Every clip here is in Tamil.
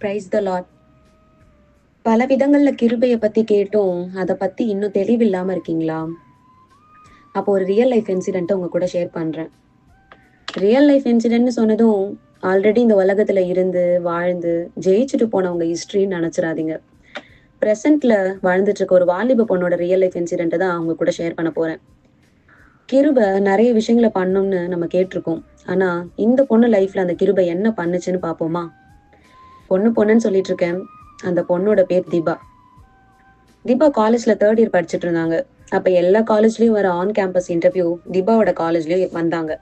Praise the Lord. பல விதங்கள்ல கிருபையை பத்தி கேட்டும் அதை பத்தி இன்னும் தெளிவில்லாம இருக்கீங்களா? அப்போ ஒரு ரியல் லைஃப் இன்சிடென்ட்டை உங்க கூட ஷேர் பண்றேன். ரியல் லைஃப் இன்சிடென்ட்னு சொன்னதும் ஆல்ரெடி இந்த உலகத்துல இருந்து வாழ்ந்து ஜெயிச்சுட்டு போனவங்க ஹிஸ்டரின்னு நினைச்சிடாதீங்க. ப்ரெசென்ட்ல வாழ்ந்துட்டு இருக்க ஒரு வாலிப பொண்ணோட ரியல் லைஃப் இன்சிடென்ட்டை தான் அவங்க கூட ஷேர் பண்ண போறேன். கிருபை நிறைய விஷயங்களை பண்ணணும்னு நம்ம கேட்டிருக்கோம். ஆனா இந்த பொண்ணு லைஃப்ல அந்த கிருபை என்ன பண்ணுச்சுன்னு பார்ப்போமா? பொண்ணுன்னு சொல்லிட்டு இருக்கேன். அந்த பொண்ணோட பேர் தீபா. தீபா காலேஜ்ல 3rd இயர் படிச்சுட்டு இருந்தாங்க. அப்ப எல்லா காலேஜ்லயும் வர ஆன் கேம்பஸ் இன்டர்வியூ தீபாவோட காலேஜ்லயும் வந்தாங்க.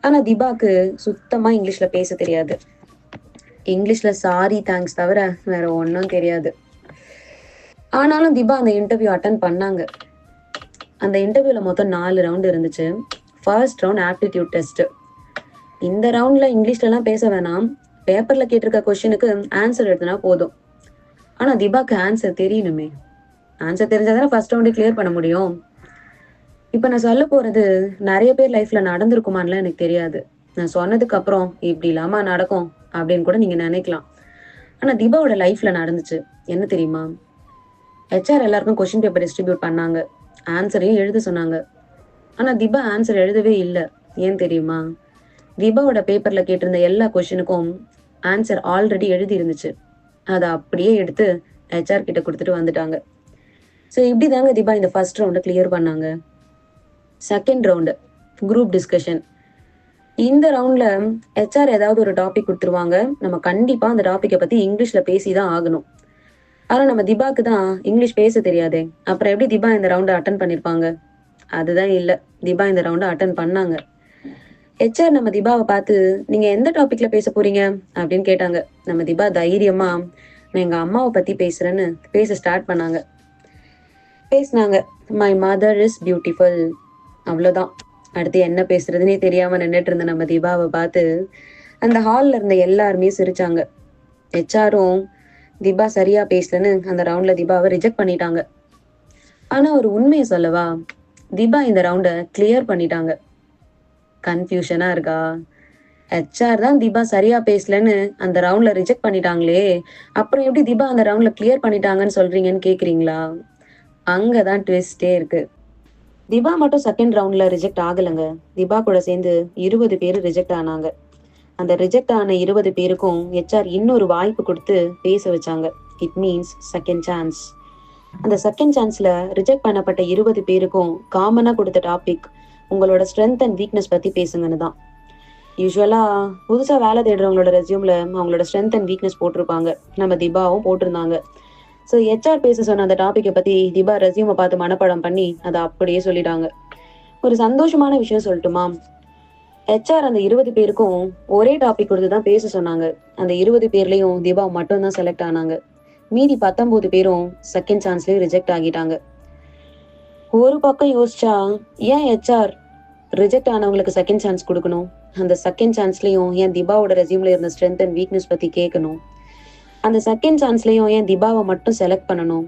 ஆனா தீபாக்கு சுத்தமா இங்கிலீஷ்ல பேச தெரியாது. இங்கிலீஷ்ல சாரி தேங்க்ஸ் தவிர வேற ஒன்றும் தெரியாது. ஆனாலும் தீபா அந்த இன்டர்வியூ அட்டன் பண்ணாங்க. அந்த இன்டர்வியூல மொத்தம் 4 ரவுண்ட் இருந்துச்சு. First round aptitude test. இந்த ரவுண்ட்ல இங்கிலீஷ்ல எல்லாம் பேச வேணாம், பேப்பர்ல கேட்டிருக்க கொஸ்டினுக்கு ஆன்சர் எழுதுனா போதும். ஆனா தீபாக்கு ஆன்சர் தெரியணுமே. ஆன்சர் தெரிஞ்சாதானே ஃபர்ஸ்ட் ரவுண்டே கிளியர் பண்ண முடியும். இப்ப நான் சொல்ல போறது நிறைய பேர் லைஃப்ல நடந்திருக்குமான்லாம் எனக்கு தெரியாது. நான் சொன்னதுக்கு அப்புறம் இப்படி இல்லாம நடக்கும் அப்படின்னு கூட நீங்க நினைக்கலாம். ஆனா தீபாவோட லைஃப்ல நடந்துச்சு. என்ன தெரியுமா? HR எல்லாருக்கும் கொஸ்டின் பேப்பர் டிஸ்ட்ரிபியூட் பண்ணாங்க. ஆன்சரையும் எழுத சொன்னாங்க. ஆனா தீபா ஆன்சர் எழுதவே இல்லை. ஏன் தெரியுமா? தீபாவோட பேப்பர்ல கேட்டிருந்த எல்லா கொஸ்டினுக்கும் ஆன்சர் ஆல்ரெடி எழுதி இருந்துச்சு. அதை அப்படியே எடுத்து HR கிட்ட கொடுத்துட்டு வந்துட்டாங்க. ஸோ இப்படி தாங்க தீபா இந்த ஃபர்ஸ்ட் ரவுண்டை கிளியர் பண்ணாங்க. Second round group discussion. இந்த ரவுண்ட்ல HR ஏதாவது ஒரு டாபிக் கொடுத்துருவாங்க. நம்ம கண்டிப்பா அந்த டாபிக்கை பத்தி இங்கிலீஷ்ல பேசிதான் ஆகணும். ஆனா நம்ம தீபாக்கு தான் இங்கிலீஷ் பேச தெரியாதே. அப்புறம் எப்படி தீபா இந்த ரவுண்டை அட்டன் பண்ணிருப்பாங்க? அதுதான் இல்ல, தீபா இந்த ரவுண்டை அட்டன் பண்ணாங்க. HR நம்ம தீபாவை பார்த்து நீங்க எந்த டாபிக்ல பேச போறீங்க அப்படின்னு கேட்டாங்க. நம்ம தீபா தைரியமா நான் எங்க அம்மாவை பத்தி பேசுறேன்னு பேச ஸ்டார்ட் பண்ணாங்க. பேசினாங்க. My mother is beautiful. அவ்வளவுதான். அடுத்து என்ன பேசுறதுன்னே தெரியாம நின்றுட்டு இருந்த நம்ம தீபாவை பார்த்து அந்த ஹால்ல இருந்த எல்லாருமே சிரிச்சாங்க. HRம் தீபா சரியா பேசலன்னு அந்த ரவுண்ட்ல தீபாவை ரிஜெக்ட் பண்ணிட்டாங்க. ஆனா ஒரு உண்மையை சொல்லவா? தீபா இந்த ரவுண்டை கிளியர் பண்ணிட்டாங்க. கன்ஃபியூஷனா இருக்கா? HR தான் தீபா சரியா பேசலன்னு அந்த ரவுண்ட்ல ரிஜெக்ட் பண்ணிட்டாங்களே, அப்புறம் எப்படி தீபா அந்த ரவுண்ட்ல கிளியர் பண்ணிட்டாங்கன்னு சொல்றீங்கன்னு கேக்குறீங்களா? அங்கதான் ட்விஸ்டே இருக்கு. தீபா மட்டும் செகண்ட் ரவுண்ட்ல ரிஜெக்ட் ஆகலைங்க. தீபா கூட சேர்ந்து 20 பேர் ரிஜெக்ட் ஆனாங்க. அந்த ரிஜெக்ட் ஆன 20 பேருக்கும் HR இன்னொரு வாய்ப்பு கொடுத்து பேச வச்சாங்க. It means second chance. அந்த செகண்ட் சான்ஸ்ல ரிஜெக்ட் பண்ணப்பட்ட 20 பேருக்கும் காமனா கொடுத்த டாபிக் உங்களோட ஸ்ட்ரென்த் அண்ட் வீக்னஸ் பத்தி பேசுங்கன்னு தான். யூஸ்வலா புதுசா வேலை தேடுறவங்களோட ரெஸ்யூம்ல அவங்களோட ஸ்ட்ரென்த் அண்ட் வீக்னஸ் போட்டிருப்பாங்க. நம்ம தீபாவும் போட்டிருந்தாங்க. ஸோ HR பேச சொன்ன அந்த டாபிக்கை பத்தி தீபா ரெஸ்யூமை பார்த்து மனப்பாடம் பண்ணி அதை அப்படியே சொல்லிட்டாங்க. ஒரு சந்தோஷமான விஷயம் சொல்லட்டுமா? HR அந்த 20 பேருக்கும் ஒரே டாபிக் கொடுத்து தான் பேச சொன்னாங்க. அந்த 20 பேர்லயும் தீபா மட்டும் தான் செலக்ட் ஆனாங்க. மீதி 19 பேரும் செகண்ட் சான்ஸ்லயும் ரிஜெக்ட் ஆகிட்டாங்க. ஒரு பக்கம் யோசிச்சா ஏன் HR ரிஜெக்ட் ஆனவங்களுக்கு செகண்ட் சான்ஸ் கொடுக்கணும்? அந்த செகண்ட் சான்ஸ்லயும் ஏன் தீபாவோட ரெஸ்யூம்ல இருந்த ஸ்ட்ரென்த் அண்ட் வீக்னஸ் பத்தி கேட்கணும்? அந்த செகண்ட் சான்ஸ்லயும் ஏன் தீபாவை மட்டும் செலக்ட் பண்ணணும்?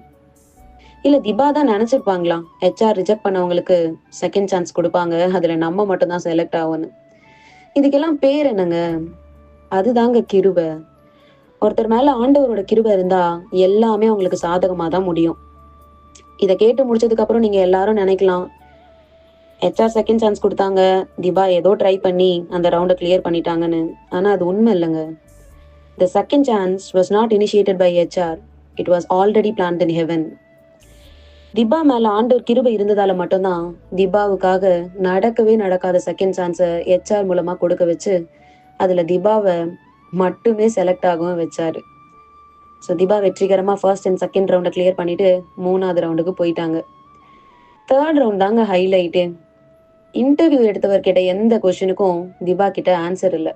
இல்ல தீபா தான் நினைச்சிருப்பாங்களா HR ரிஜெக்ட் பண்ணவங்களுக்கு செகண்ட் சான்ஸ் கொடுப்பாங்க, அதுல நம்ம மட்டும் தான் செலக்ட் ஆகணும். இதுக்கெல்லாம் பேர் என்னங்க? அதுதாங்க கிருபை. ஒருத்தர் மேல ஆண்டவரோட கிருபை இருந்தா எல்லாமே அவங்களுக்கு சாதகமா தான் முடியும். இதை கேட்டு முடிச்சதுக்கு அப்புறம் நீங்க எல்லாரும் நினைக்கலாம், HR செகண்ட் சான்ஸ் கொடுத்தாங்க, தீபா ஏதோ ட்ரை பண்ணி அந்த ரவுண்டை கிளியர் பண்ணிட்டாங்கன்னு. ஆனா அது உண்மை இல்லைங்க. The second chance was not initiated by HR. It was already planned in heaven. Deepa மேல ஆண்டவர் கிருபை இருந்ததால மட்டும்தான் தீபாவுக்காக நடக்கவே நடக்காத செகண்ட் சான்ஸை HR மூலமா கொடுக்க வச்சு அதுல தீபாவை மட்டுமே செலக்ட் ஆகவும் வச்சாரு. ஸோ தீபா வெற்றிகரமா ஃபர்ஸ்ட் அண்ட் செகண்ட் ரவுண்டை கிளியர் பண்ணிட்டு 3வது ரவுண்டுக்கு போயிட்டாங்க. 3rd ரவுண்ட் தாங்க ஹைலைட்டு. இன்டர்வியூ எடுத்தவர் கிட்ட எந்த கொஸ்டினுக்கும் தீபா கிட்ட ஆன்சர் இல்லை.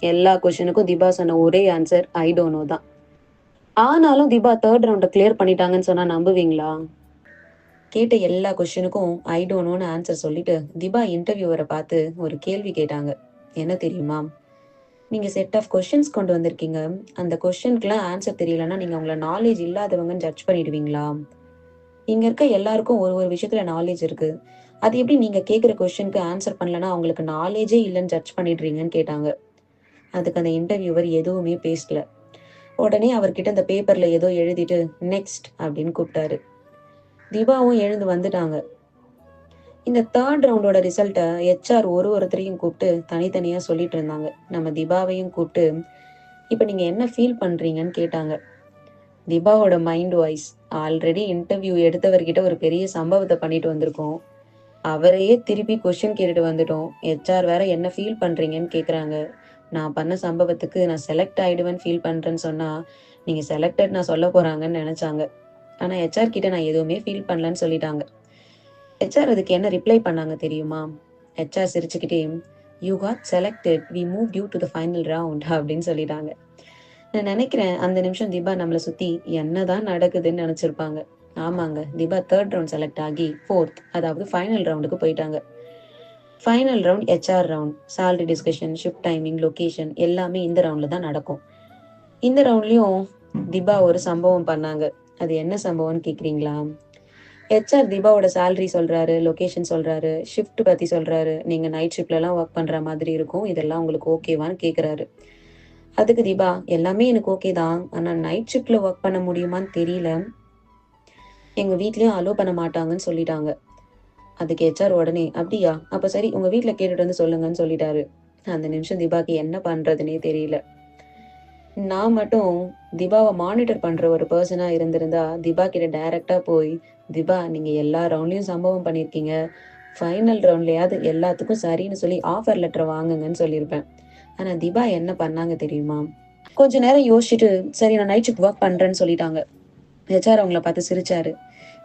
எல்லா கொஸ்டினுக்கும் தீபா சொன்ன ஒரே ஆன்சர் ஐ டோன்ட் நோ தான். ஆனாலும் தீபா 3rd ரவுண்டை கிளியர் பண்ணிட்டாங்கன்னு சொன்னா நம்புவீங்களா? கேட்ட எல்லா கொஸ்டினுக்கும் ஐ டோன்ட் நோன்னு ஆன்சர் சொல்லிட்டு தீபா இன்டர்வியூவரை பார்த்து ஒரு கேள்வி கேட்டாங்க. என்ன தெரியுமா? நீங்க செட் ஆஃப் கொஸ்டின்ஸ் கொண்டு வந்திருக்கீங்க, அந்த கொஸ்டினுக்குலாம் ஆன்சர் தெரியலன்னா நீங்க உங்களை நாலேஜ் இல்லாதவங்கன்னு ஜட்ஜ் பண்ணிடுவீங்களா? இங்க இருக்க எல்லாருக்கும் ஒரு ஒரு விஷயத்துல நாலேஜ் இருக்கு, அது எப்படி நீங்க கேட்குற கொஸ்டினுக்கு ஆன்சர் பண்ணலன்னா அவங்களுக்கு நாலேஜே இல்லைன்னு ஜட்ஜ் பண்ணிடுறீங்கன்னு கேட்டாங்க. அதுக்கு அந்த இன்டர்வியூவர் எதுவுமே பேசல. உடனே அவர்கிட்ட இந்த பேப்பர்ல ஏதோ எழுதிட்டு நெக்ஸ்ட் அப்படின்னு கூப்பிட்டாரு. திபாவும் எழுந்து வந்துட்டாங்க. இந்த தேர்ட் ரவுண்டோட ரிசல்ட்டை ஹெச்ஆர் ஒருத்தரையும் கூப்பிட்டு தனித்தனியா சொல்லிட்டு இருந்தாங்க. நம்ம திபாவையும் கூப்பிட்டு இப்போ நீங்க என்ன ஃபீல் பண்றீங்கன்னு கேட்டாங்க. திபாவோட மைண்ட் வாய்ஸ், ஆல்ரெடி இன்டர்வியூ எடுத்தவர்கிட்ட ஒரு பெரிய சம்பவத்தை பண்ணிட்டு வந்திருக்கோம், அவரையே திருப்பி கொஸ்டின் கேட்டுட்டு வந்துட்டோம், ஹெச்ஆர் வேற என்ன ஃபீல் பண்றீங்கன்னு கேட்குறாங்க, நான் பண்ண சம்பவத்துக்கு நான் செலக்ட் ஆயிடுவேன் ஃபீல் பண்றேன்னு சொன்னா நீங்க செலக்டட் நான் சொல்ல போறாங்கன்னு நினைச்சாங்க. ஆனா ஹெச்ஆர் கிட்ட நான் எதுவுமே ஃபீல் பண்ணலன்னு சொல்லிட்டாங்க. ஹெச்ஆர் அதுக்கு என்ன ரிப்ளை பண்ணாங்க தெரியுமா? ஹெச்ஆர் சிரிச்சுக்கிட்டே, you got selected, we move you to the final round அப்படின்னு சொல்லிட்டாங்க. நான் நினைக்கிறேன் அந்த நிமிஷம் திபா நம்மளை சுத்தி என்னதான் நடக்குதுன்னு நினைச்சிருப்பாங்க. ஆமாங்க, திபா தேர்ட் ரவுண்ட் செலக்ட் ஆகி ஃபோர்த், அதாவது ஃபைனல் ரவுண்டுக்கு போயிட்டாங்க. Final round HR round, salary discussion, shift timing, location எல்லாமே இந்த ரவுண்ட்ல தான் நடக்கும். இந்த ரவுண்ட்லயும் திபா ஒரு சம்பவம் பண்ணாங்க. அது என்ன சம்பவம்னு கேக்குறீங்களா? ஹெச்ஆர் திபாவோட சேலரி சொல்றாரு, லொகேஷன் சொல்றாரு, ஷிஃப்ட் பத்தி சொல்றாரு, நீங்க நைட் ஷிஃப்ட்ல எல்லாம் ஒர்க் பண்ற மாதிரி இருக்கும், இதெல்லாம் உங்களுக்கு ஓகேவான்னு கேக்குறாரு. அதுக்கு திபா, எல்லாமே எனக்கு ஓகே தான், ஆனா நைட் ஷிஃப்ட்ல ஒர்க் பண்ண முடியுமான்னு தெரியல, எங்க வீட்லயும் அலோ பண்ண மாட்டாங்கன்னு சொல்லிட்டாங்க. அதுக்கு ஹெச்ஆர் உடனே, அப்படியா, அப்ப சரி உங்க வீட்டுல கேட்டுட்டு வந்து சொல்லுங்கன்னு சொல்லிட்டாரு. அந்த நிமிஷம் திபாக்கு என்ன பண்றதுன்னே தெரியல. நான் மட்டும் திபாவை மானிட்டர் பண்ற ஒரு பர்சனா இருந்திருந்தா திபா கிட்ட டைரக்டா போய், திபா நீங்க எல்லா ரவுண்ட்லயும் சம்பவம் பண்ணிருக்கீங்க, ஃபைனல் ரவுண்ட்லயாவது எல்லாத்துக்கும் சரின்னு சொல்லி ஆஃபர் லெட்டர் வாங்குங்கன்னு சொல்லியிருப்பேன். ஆனா திபா என்ன பண்ணாங்க தெரியுமா? கொஞ்ச நேரம் யோசிச்சுட்டு சரி நான் நைட் ஷிஃப்ட் ஒர்க் பண்றேன்னு சொல்லிட்டாங்க. ஹெச்ஆர் அவங்கள பார்த்து சிரிச்சாரு.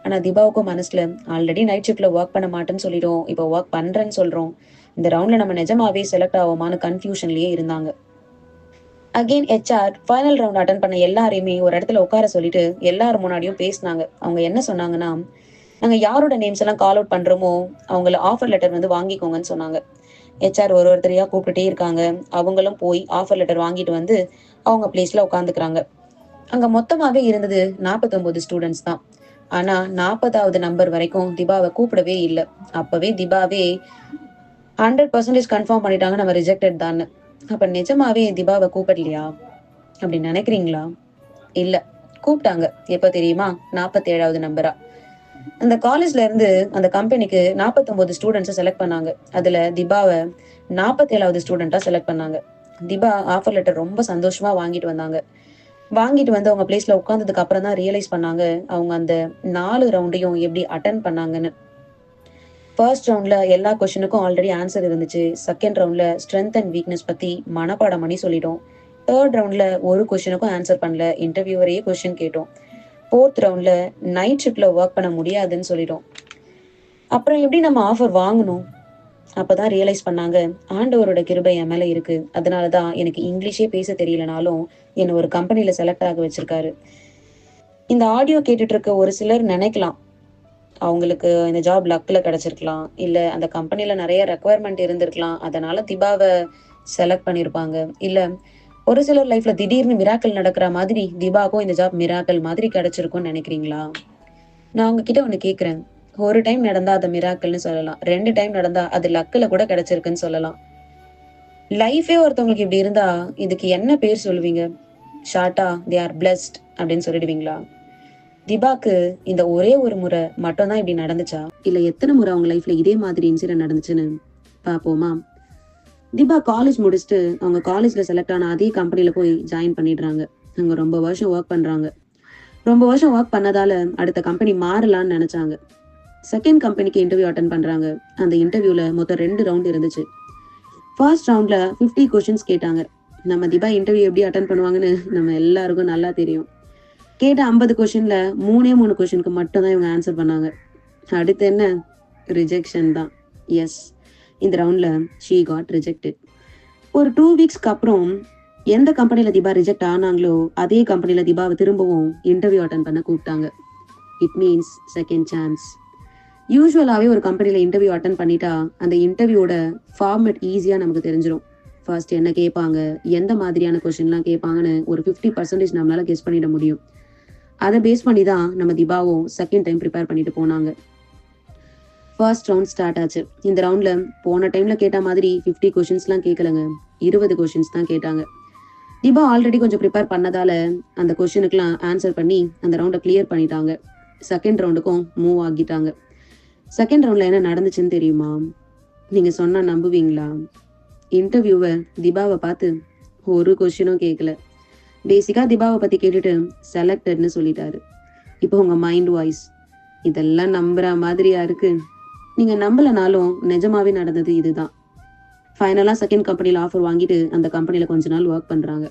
ஆனா திபாவுக்கும் மனசுல, ஆல்ரெடி நைட் ஷிஃப்ட்ல ஒர்க் பண்ண மாட்டேன்னு சொல்லிட்டோம், இப்போ ஒர்க் பண்றேன்னு சொல்றோம், இந்த ரவுண்ட்ல நம்ம நிஜமாவே செலக்ட் ஆவோமான்னு கன்ஃபியூஷன்லயே இருந்தாங்க. Again HR final round attend பண்ண எல்லாரையுமே ஒரு இடத்துல உட்கார சொல்லிட்டு எல்லாரும் முன்னாடியும் பேசினாங்க. அவங்க என்ன சொன்னாங்கன்னா, நாங்க யாரோட நேம்ஸ் எல்லாம் கால் அவுட் பண்றோமோ அவங்கள ஆஃபர் லெட்டர் வந்து வாங்கிக்கோங்கன்னு சொன்னாங்க. ஹெச்ஆர் ஒருத்தரையா கூப்பிட்டுட்டே இருக்காங்க. அவங்களும் போய் ஆஃபர் லெட்டர் வாங்கிட்டு வந்து அவங்க பிளேஸ்ல உட்காந்துக்கிறாங்க. அங்க மொத்தமாவே இருந்தது 49 ஸ்டூடெண்ட்ஸ் தான். ஆனா 40வது நம்பர் வரைக்கும் திபாவை கூப்பிடவே இல்லை. அப்பவே திபாவே 100% கன்ஃபார்ம் பண்ணிட்டாங்க நம்ம ரிஜெக்டட் தான். அப்ப நிஜமாவே திபாவை கூப்பிடலையா அப்படின்னு நினைக்கிறீங்களா? இல்ல, கூப்பிட்டாங்க. எப்ப தெரியுமா? 47வது நம்பரா. அந்த காலேஜ்ல இருந்து அந்த கம்பெனிக்கு 49 ஸ்டூடெண்ட்ஸை செலக்ட் பண்ணாங்க. அதுல திபாவை 47வது ஸ்டூடெண்டா செலக்ட் பண்ணாங்க. திபா ஆஃபர் லெட்டர் ரொம்ப சந்தோஷமா வாங்கிட்டு வந்தாங்க. வாங்கிட்டு வந்து அவங்க பிளேஸ்ல உட்கார்ந்ததுக்கு அப்புறம் தான் ரியலைஸ் பண்ணாங்க அவங்க அந்த 4 ரவுண்டையும் எப்படி அட்டன் பண்ணாங்கன்னு. ஃபர்ஸ்ட் ரவுண்ட்ல எல்லா கொஸ்டினுக்கும் ஆல்ரெடி ஆன்சர் இருந்துச்சு. செகண்ட் ரவுண்ட்ல ஸ்ட்ரென்த் அண்ட் வீக்னஸ் பத்தி மனப்பாடம் பண்ணி சொல்லிட்டோம். தேர்ட் ரவுண்ட்ல ஒரு கொஸ்டினுக்கும் ஆன்சர் பண்ணல, இன்டர்வியூவரையே கொஸ்டின் கேட்டோம். ஃபோர்த் ரவுண்ட்ல நைட் ஷிஃப்ட்ல ஒர்க் பண்ண முடியாதுன்னு சொல்லிட்டோம். அப்புறம் எப்படி நம்ம ஆஃபர் வாங்கணும்? அப்பதான் ரியலைஸ் பண்ணாங்க, ஆண்டவரோட கிருபை என் மேல இருக்கு, அதனாலதான் எனக்கு இங்கிலீஷே பேச தெரியலனாலும் என்ன ஒரு கம்பெனில செலக்ட் ஆக வச்சிருக்காரு. இந்த ஆடியோ கேட்டுட்டு இருக்க ஒரு சிலர் நினைக்கலாம், அவங்களுக்கு இந்த ஜாப் லக்ல கிடைச்சிருக்கலாம், இல்ல அந்த கம்பெனில நிறைய ரெக்குவயர்மெண்ட் இருந்திருக்கலாம், அதனால திபாவை செலக்ட் பண்ணிருப்பாங்க, இல்ல ஒரு சிலர் லைஃப்ல திடீர்னு மிராக்கள் நடக்கிற மாதிரி திபாக்கும் இந்த ஜாப் மிராக்கள் மாதிரி கிடைச்சிருக்கும்னு நினைக்கிறீங்களா? நான் உங்ககிட்ட ஒண்ணு கேக்குறேன். ஒரு டைம் நடந்தா அது மிராக்கல்னு சொல்லலாம், 2 டைம் நடந்தா அது லக்ல கூட கிடைச்சிருக்குன்னு சொல்லலாம். லைஃபே ஒருத்தவங்களுக்கு இப்படி இருந்தா இதுக்கு என்ன பேர் சொல்லுவீங்க? ஷார்ட்டா தே ஆர் பிளஸ்ட் அப்படின்னு சொல்லிடுவீங்களா? திபாக்கு இந்த ஒரே ஒரு முறை மட்டும்தான் இப்படி நடந்துச்சா, இல்ல எத்தனை முறை அவங்க லைஃப்ல இதே மாதிரி இன்சிடென்ட் நடந்துச்சுன்னு பாப்போமா? திபா காலேஜ் முடிச்சுட்டு அவங்க காலேஜ்ல செலக்ட் ஆன அதே கம்பெனில போய் ஜாயின் பண்ணிடுறாங்க. அங்க ரொம்ப வருஷம் ஒர்க் பண்றாங்க. ரொம்ப வருஷம் ஒர்க் பண்ணதால அடுத்த கம்பெனி மாறலாம்னு நினைச்சாங்க. செகண்ட் கம்பெனிக்கு இன்டர்வியூ அட்டன் பண்றாங்க. அந்த இன்டர்வியூல மொத்தம் 2 ரவுண்ட் இருந்துச்சு. ஃபர்ஸ்ட் ரவுண்ட்ல 50 கொஸ்டின்ஸ் கேட்டாங்க. நம்ம திபா இன்டர்வியூ எப்படி அட்டன் பண்ணுவாங்கன்னு நம்ம எல்லாருக்கும் நல்லா தெரியும். கேட்ட 50 கொஸ்டின்ல 3 கொஸ்டினுக்கு மட்டும் தான் இவங்க ஆன்சர் பண்ணாங்க. அடுத்து என்ன? ரிஜெக்ஷன் தான். எஸ், இந்த ரவுண்ட்ல ஷீ காட் ரிஜெக்டட். ஒரு 2 வீக்ஸ்க்கு அப்புறம் எந்த கம்பெனில திபா ரிஜெக்ட் ஆனாங்களோ அதே கம்பெனில திபாவை திரும்பவும் இன்டர்வியூ அட்டன் பண்ண கூப்பிட்டாங்க. It means second chance. யூஸ்வலாவே ஒரு கம்பெனில இன்டர்வியூ அட்டன் பண்ணிட்டா அந்த இன்டர்வியூட ஃபார்மேட் ஈஸியா நமக்கு தெரிஞ்சிடும். ஃபர்ஸ்ட் என்ன கேட்பாங்க, எந்த மாதிரியான கொஸ்டின்லாம் கேட்பாங்கன்னு ஒரு 50% நம்மளால கெஸ் பண்ணிட முடியும். அதை பேஸ் பண்ணி தான் நம்ம திபாவும் செகண்ட் டைம் ப்ரிப்பேர் பண்ணிட்டு போனாங்க. ஃபர்ஸ்ட் ரவுண்ட் ஸ்டார்ட் ஆச்சு. இந்த ரவுண்ட்ல போன டைம்ல கேட்ட மாதிரி 50 கொஸ்டின்ஸ்லாம் கேட்கலங்க, 20 கொஸ்டின்ஸ் தான் கேட்டாங்க. தீபா ஆல்ரெடி கொஞ்சம் ப்ரிப்பேர் பண்ணதால அந்த கொஸ்டினுக்குலாம் ஆன்சர் பண்ணி அந்த ரவுண்டை கிளியர் பண்ணிட்டாங்க. செகண்ட் ரவுண்டுக்கும் மூவ் ஆகிட்டாங்க. செகண்ட் ரவுண்ட்ல என்ன நடந்துச்சுன்னு தெரியுமா? நீங்க சொன்னா நம்புவீங்களா? இன்டர்வியூவர் திபாவை பார்த்து ஒரு கொஸ்டினும் கேட்கல. பேசிக்கா திபாவை பத்தி கேட்டுட்டு செலக்டட்னு சொல்லிட்டாரு. இப்போ உங்க மைண்ட் வாய்ஸ் இதெல்லாம் நம்புற மாதிரியா இருக்கு? நீங்க நம்பலனாலும் நிஜமாவே நடந்தது இதுதான். ஃபைனலா செகண்ட் கம்பெனில ஆஃபர் வாங்கிட்டு அந்த கம்பெனில கொஞ்ச நாள் ஒர்க் பண்றாங்க.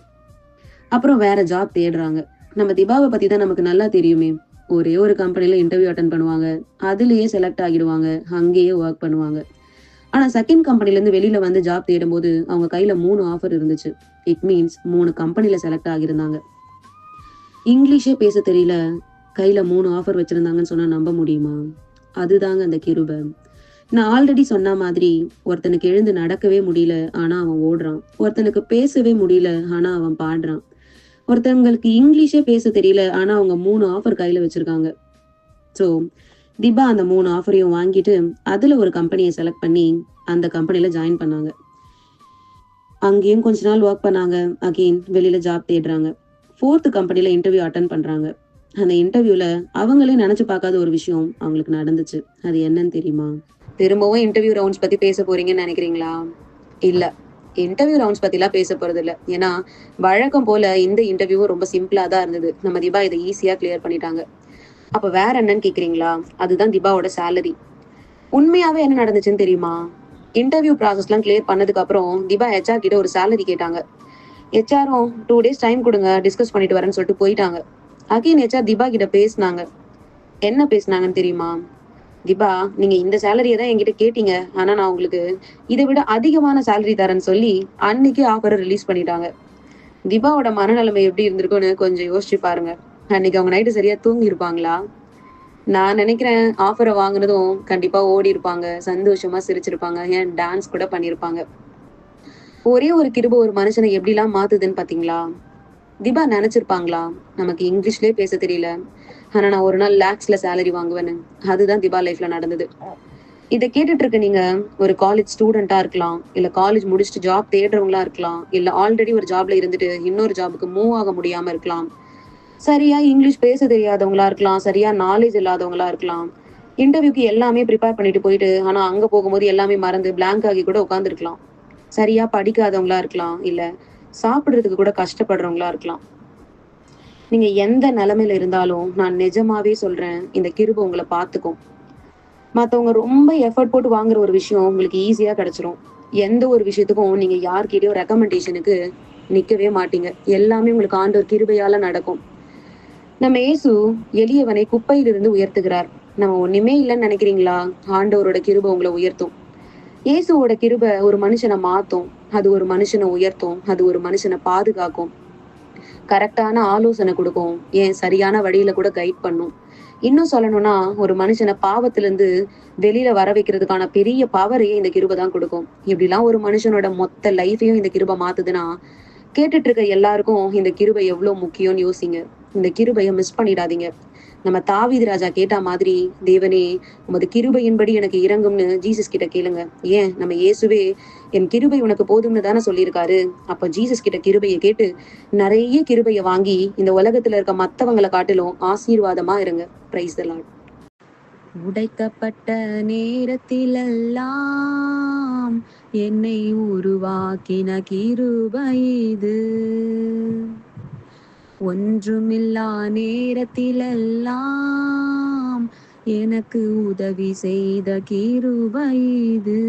அப்புறம் வேற ஜாப் தேடுறாங்க. நம்ம திபாவை பத்தி தான் நமக்கு நல்லா தெரியுமே. ஒரே ஒரு கம்பெனில இன்டர்வியூ அட்டன் பண்ணுவாங்க, அதுலயே செலக்ட் ஆகிடுவாங்க, அங்கேயே ஒர்க் பண்ணுவாங்க. ஆனா செகண்ட் கம்பெனில இருந்து வெளியில வந்து ஜாப் தேடும்போது அவங்க கையில 3 ஆஃபர் இருந்துச்சு. இட் மீன்ஸ் 3 கம்பெனில செலக்ட் ஆகியிருந்தாங்க. இங்கிலீஷே பேச தெரியல, கையில 3 ஆஃபர் வச்சிருந்தாங்கன்னு சொன்னா நம்ப முடியுமா? அதுதாங்க அந்த கிருபை. நான் ஆல்ரெடி சொன்ன மாதிரி ஒருத்தனுக்கு எழுந்து நடக்கவே முடியல, ஆனா அவன் ஓடுறான். ஒருத்தனுக்கு பேசவே முடியல, ஆனா அவன் பாடுறான். ஒருத்தவங்களுக்கு இங்கிலீஷே பேச தெரியல, ஆனா அவங்க 3 ஆஃபர் கையில வச்சிருக்காங்க. ஸோ திபா அந்த 3 ஆஃபரையும் வாங்கிட்டு அதுல ஒரு கம்பெனியை செலக்ட் பண்ணி அந்த கம்பெனில ஜாயின் பண்ணாங்க. அங்கேயும் கொஞ்ச நாள் ஒர்க் பண்ணாங்க. அகெயின் வெளியில ஜாப் தேடுறாங்க. 4th கம்பெனில இன்டர்வியூ அட்டன் பண்றாங்க. அந்த இன்டர்வியூல அவங்களே நினைச்சு பார்க்காத ஒரு விஷயம் அவங்களுக்கு நடந்துச்சு. அது என்னன்னு தெரியுமா? திரும்பவும் இன்டர்வியூ ரவுண்ட்ஸ் பத்தி பேச போறீங்கன்னு நினைக்கிறீங்களா? இல்ல, இன்டர்வியூ ரவுண்ட்ஸ் பத்திலாம் பேச போறது இல்ல. ஏன்னா வழக்கம் போல இந்த இன்டர்வியூவும் ரொம்ப சிம்பிளா தான் இருந்தது. நம்ம திபா இதை ஈஸியா கிளியர் பண்ணிட்டாங்க. அப்ப வேற என்னன்னு கேக்குறீங்களா? அதுதான் திபாவோட சேலரி. உண்மையாவே என்ன நடந்துச்சுன்னு தெரியுமா? இன்டர்வியூ ப்ராசஸ்லாம் கிளியர் பண்ணதுக்கு அப்புறம் திபா ஹெச்ஆர் கிட்ட ஒரு சேலரி கேட்டாங்க. ஹெச்ஆரும் 2 டேஸ் டைம் கொடுங்க, டிஸ்கஸ் பண்ணிட்டு வரேன்னு சொல்லிட்டு போயிட்டாங்க. அகைன் ஹெச்ஆர் திபா கிட்ட பேசினாங்க. என்ன பேசினாங்கன்னு தெரியுமா? திபா, நீங்க இந்த சேலரியை தான் என்கிட்ட கேட்டீங்க, ஆனா நான் உங்களுக்கு இதை விட அதிகமான சேலரி தரேன்னு சொல்லி அன்னைக்கு ஆஃபரை ரிலீஸ் பண்ணிட்டாங்க. திபாவோட மனநிலைமை எப்படி இருந்திருக்கும்னு கொஞ்சம் யோசிச்சு பாருங்க. அன்னைக்கு அவங்க நைட்டு சரியா தூங்கி இருப்பாங்களா? நான் நினைக்கிறேன் ஆஃபரை வாங்கினதும் கண்டிப்பா ஓடி இருப்பாங்க, சந்தோஷமா சிரிச்சிருப்பாங்க, ஏன் டான்ஸ் கூட பண்ணிருப்பாங்க. ஒரே ஒரு கிருபை ஒரு மனுஷனை எப்படிலாம் மாத்துதுன்னு பாத்தீங்களா? திபா நினைச்சிருப்பாங்களா நமக்கு இங்கிலீஷ்லயே பேச தெரியல, ஆனா நான் ஒரு நாள் லேக்ஸ்ல சேலரி வாங்குவேன்னு? அதுதான் திபா லைஃப்ல நடந்தது. இதை கேட்டுட்டு இருக்க நீங்க ஒரு காலேஜ் ஸ்டூடெண்டா இருக்கலாம், இல்ல காலேஜ் முடிச்சுட்டு ஜாப் தேடுறவங்களா இருக்கலாம், இல்ல ஆல்ரெடி ஒரு ஜாப்ல இருந்துட்டு இன்னொரு ஜாபுக்கு மூவ் ஆக முடியாம இருக்கலாம், சரியா இங்கிலீஷ் பேச தெரியாதவங்களா இருக்கலாம், சரியா நாலேஜ் இல்லாதவங்களா இருக்கலாம். இன்டர்வியூக்கு எல்லாமே ப்ரிப்பேர் பண்ணிட்டு போயிட்டு ஆனா அங்க போகும்போது எல்லாமே மறந்து பிளாங்க் ஆகி கூட உட்காந்துருக்கலாம். சரியா படிக்காதவங்களா இருக்கலாம், இல்ல சாப்பிடுறதுக்கு கூட கஷ்டப்படுறவங்களா இருக்கலாம். நீங்க எந்த நிலைமையில இருந்தாலும் நான் நிஜமாவே சொல்றேன், இந்த கிருபை உங்களை பார்த்துக்கும். மத்தவங்க ரொம்ப எஃபர்ட் போட்டு வாங்குற ஒரு விஷயம் உங்களுக்கு ஈஸியா கிடைச்சிரும். எந்த ஒரு விஷயத்துக்கும் நீங்க யார்கிட்டயும் ரெக்கமெண்டேஷனுக்கு நிக்கவே மாட்டீங்க. எல்லாமே உங்களுக்கு ஆண்டவர் கிருபையால நடக்கும். நம்ம இயேசு எளியவனை குப்பையிலிருந்து உயர்த்துகிறார். நம்ம ஒண்ணுமே இல்லைன்னு நினைக்கிறீங்களா? ஆண்டவரோட கிருபை உங்களை உயர்த்தும். இயேசுவோட கிருபை ஒரு மனுஷனை மாத்தும், அது ஒரு மனுஷனை உயர்த்தும், அது ஒரு மனுஷனை பாதுகாக்கும், கரெக்டான ஆலோசனை கொடுக்கும், ஏன் சரியான வழியில கூட கைட் பண்ணும். இன்னும் சொல்லணும்னா ஒரு மனுஷனை பாவத்துல இருந்து வெளியில வர வைக்கிறதுக்கான பெரிய பவரையே இந்த கிருபை தான் கொடுக்கும். இப்படிலாம் ஒரு மனுஷனோட மொத்த லைஃபையும் இந்த கிருபை மாத்துதுன்னா கேட்டுட்டு இருக்க எல்லாருக்கும் இந்த கிருபை எவ்வளவு முக்கியம்னு யோசிங்க. இந்த கிருபையை மிஸ் பண்ணிடாதீங்க. நம்ம தாவீது ராஜா கேட்டா மாதிரி, தேவனே உமது கிருபையின்படி எனக்கு இறங்கும்னு ஜீசஸ் கிட்ட கேளுங்க. ஏன் நம்ம இயேசுவே என் கிருபை உனக்கு போதும்னு தானே சொல்லியிருக்காரு. அப்ப ஜீசஸ் கிட்ட கிருபையை கேட்டு நிறைய கிருபையை வாங்கி இந்த உலகத்துல இருக்க மத்தவங்களை காட்டிலும் ஆசீர்வாதமா இருங்க. Praise the Lord. உடைக்கப்பட்ட நேரத்திலெல்லாம் என்னை உருவாக்கின கிருபை இது. ஒன்றுமில்லா நேரத்திலெல்லாம் எனக்கு உதவி செய்த கிருபை இது.